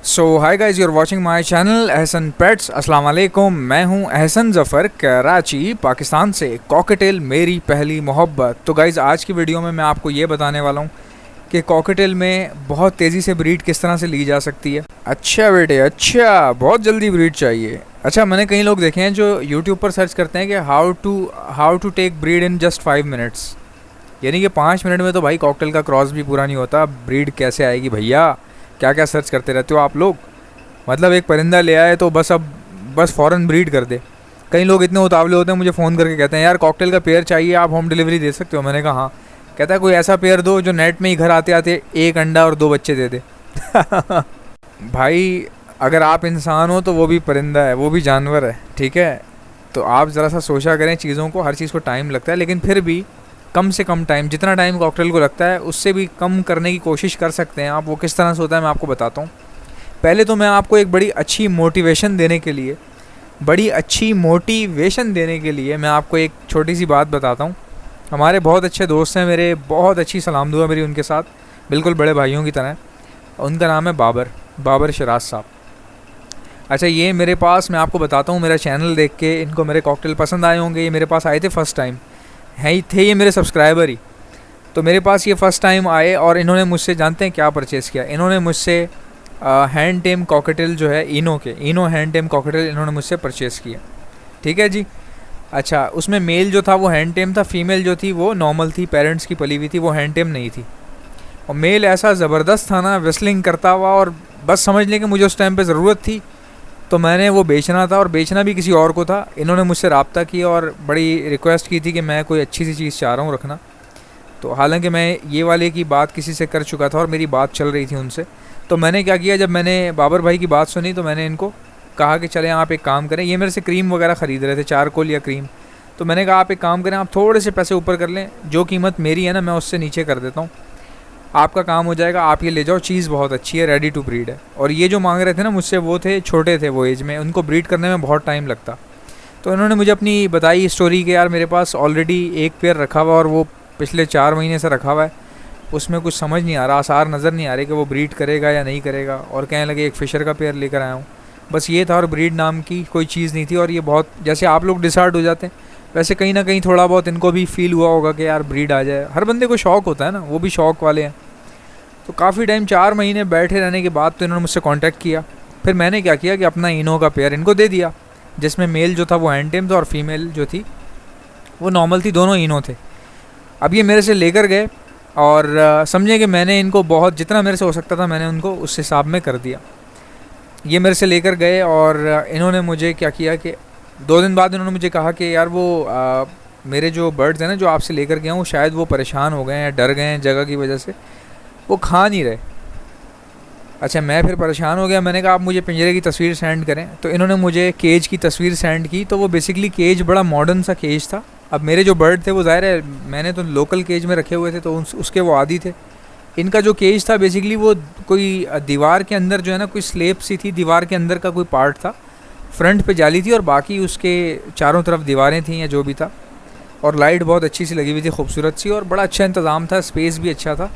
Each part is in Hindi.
So hi guys, you're watching my channel Ehsan pets. अस्सलाम वालेकुम। मैं हूं एहसन ज़फ़र, कराची पाकिस्तान से। कॉकटेल मेरी पहली मोहब्बत। तो गाइस, आज की वीडियो में मैं आपको ये बताने वाला हूं कि कॉकटेल में बहुत तेज़ी से ब्रीड किस तरह से ली जा सकती है। अच्छा बेटे, अच्छा, बहुत जल्दी ब्रीड चाहिए। अच्छा, मैंने कई लोग देखे हैं जो यूट्यूब पर सर्च करते हैं कि how to take breed in just 5 minutes, यानी कि 5 मिनट में तो भाई कॉकटेल का क्रॉस भी पूरा नहीं होता, ब्रीड कैसे आएगी भैया। क्या क्या सर्च करते रहते हो आप लोग। मतलब एक परिंदा ले आए तो बस फ़ौरन ब्रीड कर दे। कई लोग इतने उतावले होते हैं, मुझे फ़ोन करके कहते हैं यार कॉकटेल का पेयर चाहिए, आप होम डिलीवरी दे सकते हो। मैंने कहा हाँ। कहता है कोई ऐसा पेयर दो जो नेट में ही घर आते आते 1 अंडा और 2 बच्चे दे दे। भाई, अगर आप इंसान हो तो वो भी परिंदा है, वो भी जानवर है, ठीक है। तो आप ज़रा सा सोचा करें चीज़ों को। हर चीज़ को टाइम लगता है, लेकिन फिर भी कम से कम टाइम, जितना टाइम कॉकटेल को लगता है उससे भी कम करने की कोशिश कर सकते हैं आप। वो किस तरह से होता है मैं आपको बताता हूँ। पहले तो मैं आपको एक बड़ी अच्छी मोटिवेशन देने के लिए मैं आपको एक छोटी सी बात बताता हूँ। हमारे बहुत अच्छे दोस्त हैं मेरे, बहुत अच्छी सलाम दुआ मेरी उनके साथ, बिल्कुल बड़े भाइयों की तरह। उनका नाम है बाबर शराज साहब। अच्छा, ये मेरे पास, मैं आपको बताता हूँ, मेरा चैनल देख के इनको मेरे कॉकटेल पसंद आए होंगे। ये मेरे पास आए थे फर्स्ट टाइम, ये मेरे सब्सक्राइबर ही। तो मेरे पास ये फ़र्स्ट टाइम आए और इन्होंने मुझसे, जानते हैं क्या परचेज़ किया? इन्होंने मुझसे हैंड टेम कॉकटेल जो है इनो हैंड टेम कॉकटेल इन्होंने मुझसे परचेज़ किया, ठीक है जी। अच्छा, उसमें मेल जो था वो हैंड टेम था, फीमेल जो थी वो नॉर्मल थी, पेरेंट्स की पली हुई थी, वो हैंड टेम नहीं थी। और मेल ऐसा ज़बरदस्त था ना, विस्लिंग करता हुआ, और बस समझ लें कि मुझे उस टाइम पे ज़रूरत थी तो मैंने वो बेचना था, और बेचना भी किसी और को था। इन्होंने मुझसे रब्ता किया और बड़ी रिक्वेस्ट की थी कि मैं कोई अच्छी सी चीज़ चाह रहा हूँ रखना। तो हालांकि मैं ये वाले की बात किसी से कर चुका था और मेरी बात चल रही थी उनसे। तो मैंने क्या किया, जब मैंने बाबर भाई की बात सुनी तो मैंने इनको कहा कि चलें आप एक काम करें। ये मेरे से क्रीम वगैरह ख़रीद रहे थे, चारकोल या क्रीम। तो मैंने कहा आप एक काम करें, आप थोड़े से पैसे ऊपर कर लें, जो कीमत मेरी है ना मैं उससे नीचे कर देता हूँ, आपका काम हो जाएगा, आप ये ले जाओ, चीज़ बहुत अच्छी है, रेडी टू ब्रीड है। और ये जो मांग रहे थे ना मुझसे, वो थे छोटे थे वो एज में, उनको ब्रीड करने में बहुत टाइम लगता। तो इन्होंने मुझे अपनी बताई स्टोरी कि यार मेरे पास ऑलरेडी एक पेयर रखा हुआ और वो पिछले 4 महीने से रखा हुआ है, उसमें कुछ समझ नहीं आ रहा, आसार नज़र नहीं आ रहे कि वो ब्रीड करेगा या नहीं करेगा। और कहने लगे एक फ़िशर का पेयर लेकर आया हूँ, बस ये था, और ब्रीड नाम की कोई चीज़ नहीं थी। और ये बहुत, जैसे आप लोग डिसहार्ट हो जाते हैं, वैसे कहीं ना कहीं थोड़ा बहुत इनको भी फील हुआ होगा कि यार ब्रीड आ जाए। हर बंदे को शौक़ होता है ना, वो भी शौक़ वाले हैं। तो काफ़ी टाइम, 4 महीने बैठे रहने के बाद तो इन्होंने मुझसे कांटेक्ट किया। फिर मैंने क्या किया कि अपना इनो का पेयर इनको दे दिया, जिसमें मेल जो था वो हैंड टेम था और फीमेल जो थी वो नॉर्मल थी, दोनों इनो थे। अब ये मेरे से लेकर गए और समझे कि मैंने इनको बहुत, जितना मेरे से हो सकता था मैंने उनको उस हिसाब में कर दिया। ये मेरे से लेकर गए और इन्होंने मुझे क्या किया कि 2 दिन बाद इन्होंने मुझे कहा कि यार वो मेरे जो बर्ड्स हैं ना जो आपसे लेकर गया हूँ, शायद वो परेशान हो गए हैं, डर गए हैं जगह की वजह से, वो खा नहीं रहे। अच्छा, मैं फिर परेशान हो गया। मैंने कहा आप मुझे पिंजरे की तस्वीर सेंड करें। तो इन्होंने मुझे केज की तस्वीर सेंड की। तो वो बेसिकली केज बड़ा मॉडर्न सा केज था। अब मेरे जो बर्ड थे वो ज़ाहिर है मैंने तो लोकल केज में रखे हुए थे, तो उसके वो आदी थे। इनका जो केज था बेसिकली वो कोई दीवार के अंदर जो है ना, कोई स्लेब सी थी, दीवार के अंदर का कोई पार्ट था, फ्रंट पे जाली थी और बाकी उसके चारों तरफ दीवारें थी या जो भी था, और लाइट बहुत अच्छी सी लगी हुई थी, खूबसूरत सी, और बड़ा अच्छा इंतज़ाम था, स्पेस भी अच्छा था।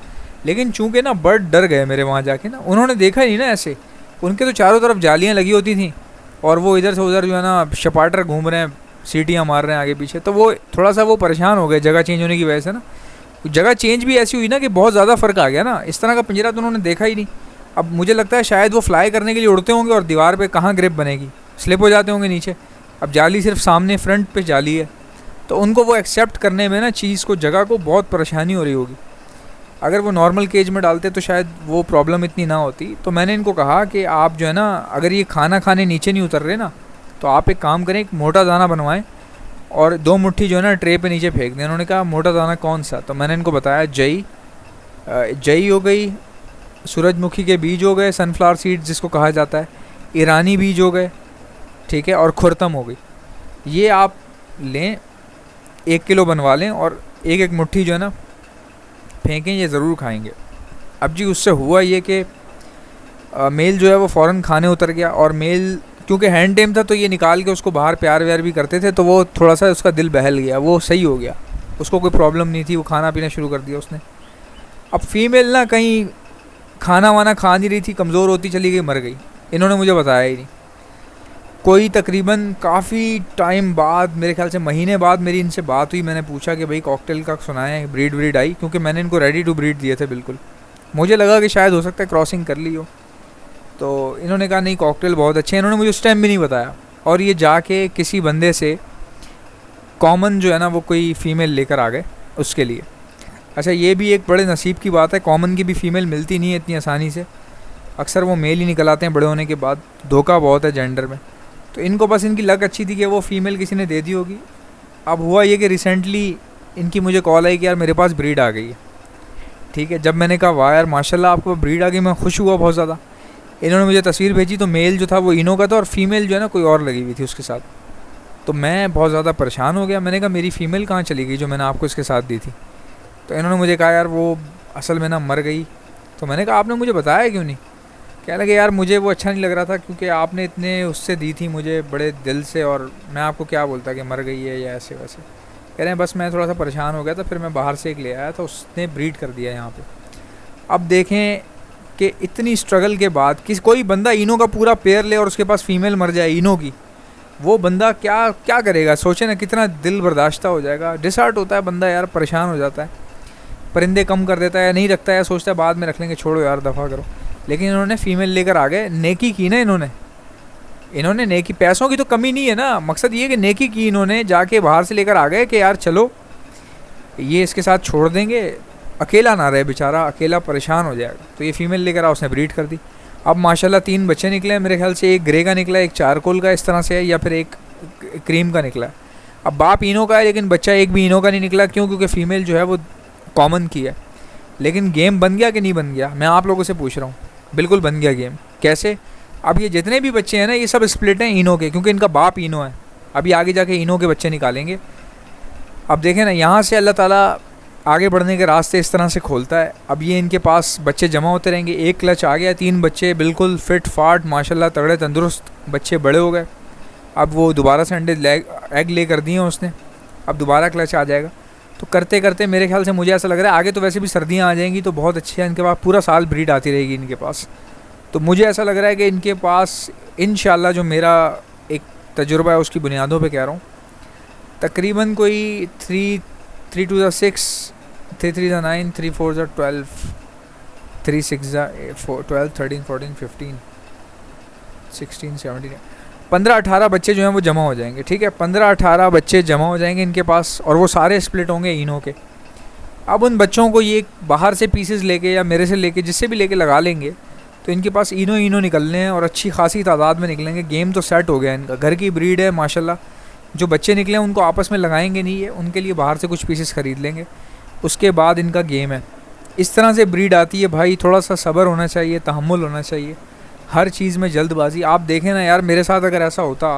लेकिन चूंकि ना बर्ड डर गए मेरे वहाँ जाके ना, उन्होंने देखा ही नहीं ना ऐसे, उनके तो चारों तरफ जालियाँ लगी होती थी और वो इधर से उधर जो है ना शपाटर घूम रहे हैं, सीटियाँ मार रहे हैं आगे पीछे। तो वो थोड़ा सा वो परेशान हो गए जगह चेंज होने की वजह से ना। जगह चेंज भी ऐसी हुई ना कि बहुत ज़्यादा फ़र्क आ गया ना। इस तरह का पिंजरा तो उन्होंने देखा ही नहीं। अब मुझे लगता है शायद वो फ्लाई करने के लिए उड़ते होंगे और दीवार पे कहाँ ग्रिप बनेगी, स्लिप हो जाते होंगे नीचे। अब जाली सिर्फ सामने फ्रंट पे जाली है, तो उनको वो एक्सेप्ट करने में ना चीज़ को, जगह को बहुत परेशानी हो रही होगी। अगर वो नॉर्मल केज में डालते तो शायद वो प्रॉब्लम इतनी ना होती। तो मैंने इनको कहा कि आप जो है ना, अगर ये खाना खाने नीचे नहीं उतर रहे ना, तो आप एक काम करें, एक मोटा दाना बनवाएं और 2 मुट्ठी जो है ना ट्रे पे नीचे फेंक दें। उन्होंने कहा मोटा दाना कौन सा? तो मैंने इनको बताया जई हो गई, सूरजमुखी के बीज हो गए, सनफ्लावर सीड्स जिसको कहा जाता है, ईरानी बीज हो गए, ठीक है, और खुरतम हो गई। ये आप लें, 1 किलो बनवा लें और एक एक मुट्ठी जो है ना फेंकें, ये ज़रूर खाएंगे। अब जी उससे हुआ ये कि मेल जो है वो फ़ौरन खाने उतर गया, और मेल क्योंकि हैंड टेम था तो ये निकाल के उसको बाहर प्यार व्यार भी करते थे, तो वो थोड़ा सा उसका दिल बहल गया, वो सही हो गया, उसको कोई प्रॉब्लम नहीं थी, वो खाना पीना शुरू कर दिया उसने। अब फीमेल ना कहीं खाना वाना खा नहीं रही थी, कमज़ोर होती चली गई, मर गई। इन्होंने मुझे बताया ही नहीं। कोई तकरीबन काफ़ी टाइम बाद, मेरे ख्याल से महीने बाद मेरी इनसे बात हुई। मैंने पूछा कि भाई कॉकटेल का सुनाए, ब्रीड व्रीड आई, क्योंकि मैंने इनको रेडी टू ब्रीड दिए थे बिल्कुल। मुझे लगा कि शायद हो सकता है क्रॉसिंग कर ली हो। तो इन्होंने कहा नहीं कॉकटेल बहुत अच्छे हैं। इन्होंने मुझे उस टाइम भी नहीं बताया, और ये जाके किसी बंदे से कॉमन जो है ना वो कोई फ़ीमेल लेकर आ गए उसके लिए। अच्छा, ये भी एक बड़े नसीब की बात है, कॉमन की भी फ़ीमेल मिलती नहीं है इतनी आसानी से। अक्सर वो मेल ही निकल आते हैं बड़े होने के बाद। धोखा बहुत है जेंडर में। तो इनको बस इनकी लक अच्छी थी कि वो फ़ीमेल किसी ने दे दी होगी। अब हुआ ये कि रिसेंटली इनकी मुझे कॉल आई कि यार मेरे पास ब्रीड आ गई है। ठीक है, जब मैंने कहा वाह यार माशाल्लाह आपको ब्रीड आ गई, मैं खुश हुआ बहुत ज़्यादा। इन्होंने मुझे तस्वीर भेजी तो मेल जो था वो इनो का था, और फीमेल जो है ना कोई और लगी हुई थी उसके साथ। तो मैं बहुत ज़्यादा परेशान हो गया। मैंने कहा मेरी फ़ीमेल कहाँ चली गई जो मैंने आपको इसके साथ दी थी। तो इन्होंने मुझे कहा यार वो असल में ना मर गई। तो मैंने कहा आपने मुझे बताया क्यों नहीं। कह लगे यार मुझे वो अच्छा नहीं लग रहा था, क्योंकि आपने इतने उससे दी थी मुझे बड़े दिल से, और मैं आपको क्या बोलता कि मर गई है या ऐसे वैसे। कह रहे हैं बस मैं थोड़ा सा परेशान हो गया था, फिर मैं बाहर से एक ले आया था, उसने ब्रीड कर दिया यहाँ पे। अब देखें कि इतनी स्ट्रगल के बाद कोई बंदा इनो का पूरा पेयर ले और उसके पास फ़ीमेल मर जाए इनो की, वो बंदा क्या क्या करेगा। सोचे ना कितना दिल बर्दाश्त हो जाएगा। डिसहार्ट होता है बंदा यार, परेशान हो जाता है। परिंदे कम कर देता है, नहीं रखता है, सोचता है बाद में रख लेंगे, छोड़ो यार दफ़ा करो। लेकिन इन्होंने फ़ीमेल लेकर आ गए, नेकी की ना इन्होंने नेकी। पैसों की तो कमी नहीं है ना, मकसद ये कि नेकी की इन्होंने, जाके बाहर से लेकर आ गए कि यार चलो ये इसके साथ छोड़ देंगे, अकेला ना रहे बेचारा, अकेला परेशान हो जाएगा। तो ये फ़ीमेल लेकर आ, उसने ब्रीड कर दी। अब माशाल्लाह 3 बच्चे निकले हैं मेरे ख्याल से। एक ग्रे का निकला, एक चारकोल का इस तरह से है, या फिर एक क्रीम का निकला है। अब बाप इनो का है लेकिन बच्चा एक भी इनो का नहीं निकला। क्यों? क्योंकि फ़ीमेल जो है वो कॉमन की है। लेकिन गेम बन गया कि नहीं बन गया, मैं आप लोगों से पूछ रहा हूँ। बिल्कुल बन गया गेम। कैसे? अब ये जितने भी बच्चे हैं ना ये सब स्प्लिट हैं इनो के, क्योंकि इनका बाप इनो है। अभी आगे जाके इनो के बच्चे निकालेंगे। अब देखें ना, यहाँ से अल्लाह ताला आगे बढ़ने के रास्ते इस तरह से खोलता है। अब ये इनके पास बच्चे जमा होते रहेंगे। एक क्लच आ गया, 3 बच्चे बिल्कुल फिट फाट माशाल्लाह तगड़े तंदुरुस्त बच्चे बड़े हो गए। अब वो दोबारा से एग ले कर दिए उसने, अब दोबारा क्लच आ जाएगा। तो करते करते मेरे ख्याल से मुझे ऐसा लग रहा है आगे तो वैसे भी सर्दियाँ आ जाएंगी तो बहुत अच्छी है इनके पास, पूरा साल ब्रीड आती रहेगी इनके पास। तो मुझे ऐसा लग रहा है कि इनके पास इंशाल्लाह, जो मेरा एक तजुर्बा है उसकी बुनियादों पे कह रहा हूँ, तकरीबन कोई 3 2 6 3 3 9 3 4 12 3 6 12 13 14 15 16 17 15-18 बच्चे जो हैं वो जमा हो जाएंगे। ठीक है, 15-18 बच्चे जमा हो जाएंगे इनके पास, और वो सारे स्प्लिट होंगे इनो के। अब उन बच्चों को ये बाहर से पीसेस लेके या मेरे से लेके जिससे भी लेके लगा लेंगे तो इनके पास इनो निकलने हैं, और अच्छी खासी तादाद में निकलेंगे। गेम तो सेट हो गया इनका, घर की ब्रीड है माशाल्लाह। जो बच्चे निकले हैं उनको आपस में लगाएंगे नहीं है, उनके लिए बाहर से कुछ पीसेस ख़रीद लेंगे, उसके बाद इनका गेम है। इस तरह से ब्रीड आती है भाई। थोड़ा सा सब्र होना चाहिए, तहम्मुल होना चाहिए, हर चीज़ में जल्दबाजी। आप देखें ना यार, मेरे साथ अगर ऐसा होता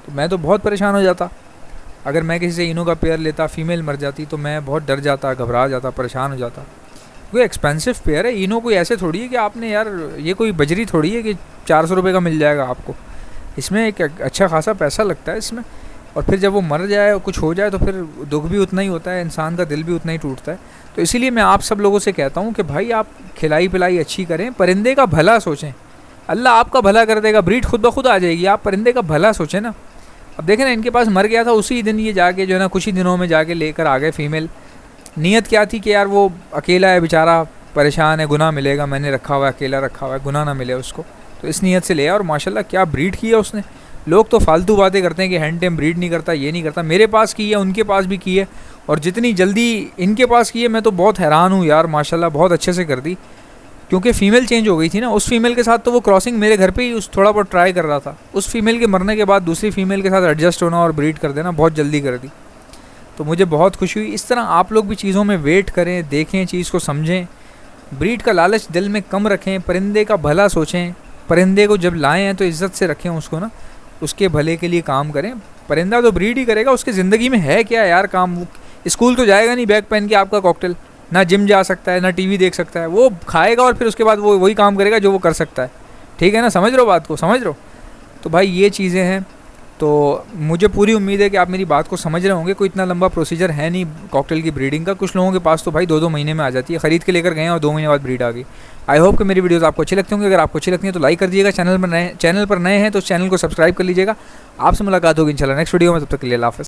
तो मैं तो बहुत परेशान हो जाता। अगर मैं किसी से इनो का पेयर लेता, फ़ीमेल मर जाती तो मैं बहुत डर जाता, घबरा जाता, परेशान हो जाता। कोई एक्सपेंसिव पेयर है इनो, कोई ऐसे थोड़ी है कि आपने यार ये कोई बजरी थोड़ी है कि 400 रुपये का मिल जाएगा आपको। इसमें एक अच्छा खासा पैसा लगता है इसमें, और फिर जब वो मर जाए और कुछ हो जाए तो फिर दुख भी उतना ही होता है, इंसान का दिल भी उतना ही टूटता है। तो इसीलिए मैं आप सब लोगों से कहता हूँ कि भाई आप खिलाई पिलाई अच्छी करें, परिंदे का भला सोचें, अल्लाह आपका भला कर देगा, ब्रीड खुद ब खुद आ जाएगी। आप परिंदे का भला सोचें ना। अब देखें ना, इनके पास मर गया था, उसी दिन ये जाके जो है ना कुछ ही दिनों में जाके लेकर आ गए फ़ीमेल। नीयत क्या थी कि यार वो अकेला है बेचारा, परेशान है, गुनाह मिलेगा, मैंने रखा हुआ है, अकेला रखा हुआ है, गुनाह ना मिले उसको, तो इस नीयत से ले आया। और माशाल्लाह क्या ब्रीड किया उसने। लोग तो फालतू बातें करते हैं कि हैंड टेम ब्रीड नहीं करता, ये नहीं करता। मेरे पास की है, उनके पास भी की है, और जितनी जल्दी इनके पास की है मैं तो बहुत हैरान हूँ यार माशाल्लाह, बहुत अच्छे से कर दी। क्योंकि फ़ीमेल चेंज हो गई थी ना, उस फीमेल के साथ तो वो क्रॉसिंग मेरे घर पे ही उस थोड़ा बहुत ट्राई कर रहा था। उस फीमेल के मरने के बाद दूसरी फीमेल के साथ एडजस्ट होना और ब्रीड कर देना बहुत जल्दी कर दी। तो मुझे बहुत खुशी हुई। इस तरह आप लोग भी चीज़ों में वेट करें, देखें, चीज़ को समझें, ब्रीड का लालच दिल में कम रखें, परिंदे का भला सोचें। परिंदे को जब लाएँ हैं तो इज़्ज़त से रखें उसको ना, उसके भले के लिए काम करें। परिंदा तो ब्रीड ही करेगा, उसकी ज़िंदगी में है क्या यार काम। वो स्कूल तो जाएगा नहीं बैग पहन के आपका कॉकटेल, ना जिम जा सकता है, ना टीवी देख सकता है। वो खाएगा और फिर उसके बाद वो वही काम करेगा जो वो कर सकता है। ठीक है ना, समझ रहे हो बात को, समझ रहे हो। तो भाई ये चीज़ें हैं, तो मुझे पूरी उम्मीद है कि आप मेरी बात को समझ रहे होंगे। कोई इतना लंबा प्रोसीजर है नहीं कॉकटेल की ब्रीडिंग का। कुछ लोगों के पास तो भाई 2-2 महीने में आ जाती है, ख़रीद के लेकर गए और 2 महीने बाद ब्रीड आ गई। आई होप कि मेरी वीडियोस आपको अच्छी लगती होंगी। अगर आपको अच्छी लगती है तो लाइक कर दीजिएगा। चैनल पर नए हैं तो चैनल को सब्सक्राइब कर लीजिएगा। आपसे मुलाकात होगी इंशाल्लाह नेक्स्ट वीडियो में। तब तक के लिए अल्लाह हाफ़िज़।